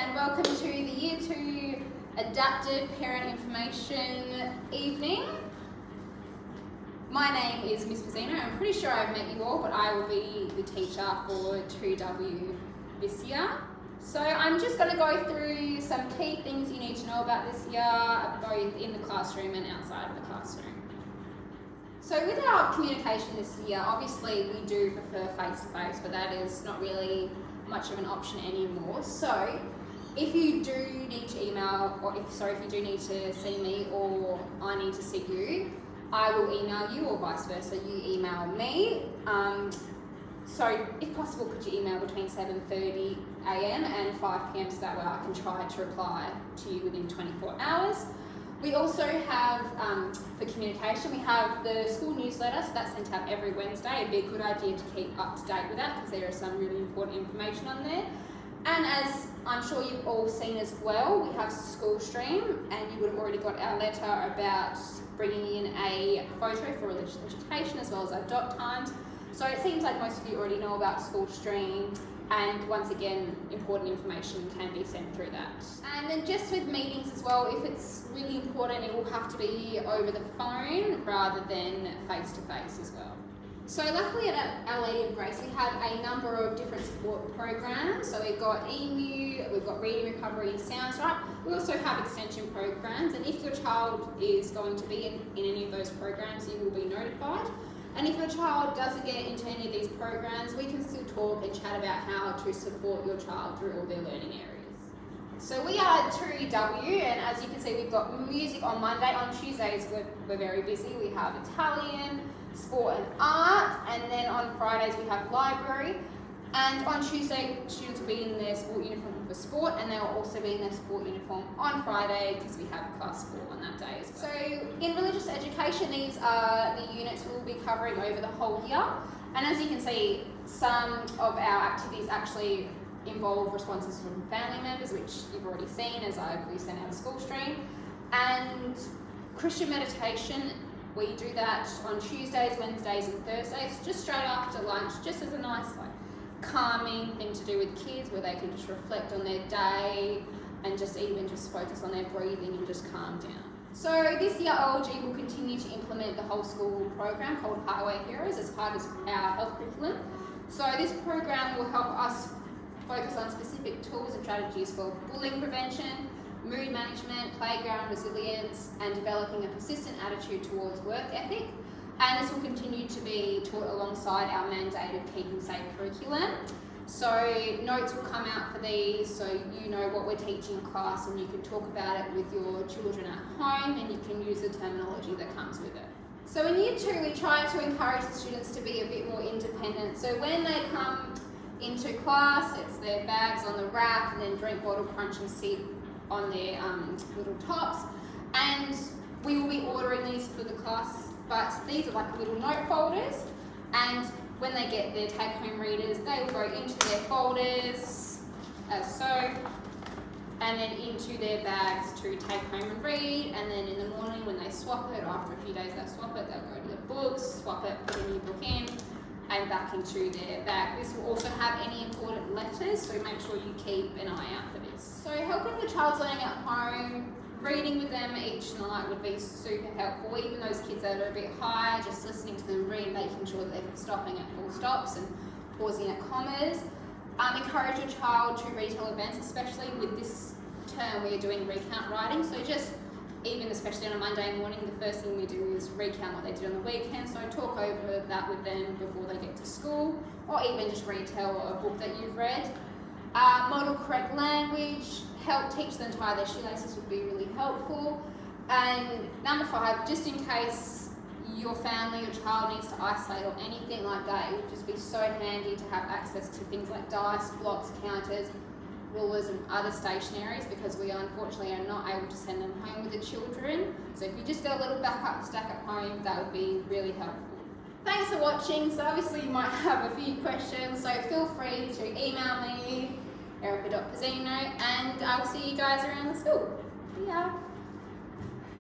and welcome to the Year 2 Adapted Parent Information Evening. My name is Miss Pizzino. I'm pretty sure I've met you all, but I will be the teacher for 2W this year. So I'm just going to go through some key things you need to know about this year, both in the classroom and outside of the classroom. So with our communication this year, obviously we do prefer face-to-face, but that is not really much of an option anymore. So if you do need to email, or if you do need to see me or I need to see you, I will email you, or vice versa, you email me. So if possible, could you email between 7:30 a.m. and 5 p.m. so that way I can try to reply to you within 24 hours. We also have, for communication, we have the school newsletter, so that's sent out every Wednesday. It'd be a good idea to keep up to date with that because there is some really important information on there. And as I'm sure you've all seen as well, we have School Stream, and you would have already got our letter about bringing in a photo for religious education as well as our dot times. So it seems like most of you already know about School Stream, and once again, important information can be sent through that. And then just with meetings as well, if it's really important, it will have to be over the phone rather than face-to-face as well. So luckily at Our Lady of Grace, we have a number of different support programs. So we've got EMU, we've got Reading Recovery, Sounds Right. We also have extension programs, and if your child is going to be in any of those programs, you will be notified. And if your child doesn't get into any of these programs, we can still talk and chat about how to support your child through all their learning areas. So we are 2W, and as you can see, we've got music on Monday. On Tuesdays, we're very busy. We have Italian, sport and art, and then on Fridays we have library. And on Tuesday, students will be in their sport uniform for sport, and they'll also be in their sport uniform on Friday because we have class sport on that day as well. So in religious education, these are the units we'll be covering over the whole year. And as you can see, some of our activities actually involve responses from family members, which you've already seen as we sent out a School Stream. And Christian meditation, we do that on Tuesdays, Wednesdays and Thursdays, just straight after lunch, just as a nice calming thing to do with kids, where they can just reflect on their day and just focus on their breathing and just calm down. So this year OLG will continue to implement the whole school program called Highway Heroes as part of our health curriculum. So this program will help us focus on specific tools and strategies for bullying prevention, mood management, playground resilience, and developing a persistent attitude towards work ethic. And this will continue to be taught alongside our mandated Keeping Safe curriculum. So notes will come out for these, so you know what we're teaching in class, and you can talk about it with your children at home, and you can use the terminology that comes with it. So in Year 2, we try to encourage the students to be a bit more independent. So when they come into class, it's their bags on the rack, and then drink bottle crunch and sit on their little tops. And we will be ordering these for the class, but these are like little note folders, and when they get their take-home readers, they will go into their folders as so, and then into their bags to take home and read. And then in the morning when they swap it, or after a few days they swap it, they'll go to the books, swap it, put a new book in, and back into their bag. This will also have any important letters, so make sure you keep an eye out for this. So helping the child's learning at home, reading with them each night would be super helpful. Even those kids that are a bit higher, just listening to them read, making sure that they're stopping at full stops and pausing at commas. Encourage your child to retell events, especially with this term we're doing recount writing. So just especially on a Monday morning, the first thing we do is recount what they did on the weekend. So talk over that with them before they get to school, or even just retell a book that you've read. Model correct language, help teach them to tie their shoelaces would be really helpful. And number 5, just in case your family or child needs to isolate or anything like that, it would just be so handy to have access to things like dice, blocks, counters, rulers and other stationaries, because we unfortunately are not able to send them home with the children. So if you just got a little backup stack at home, that would be really helpful. Thanks for watching. So obviously you might have a few questions, so feel free to email me, erica.pizzino, and I'll see you guys around the school. See ya.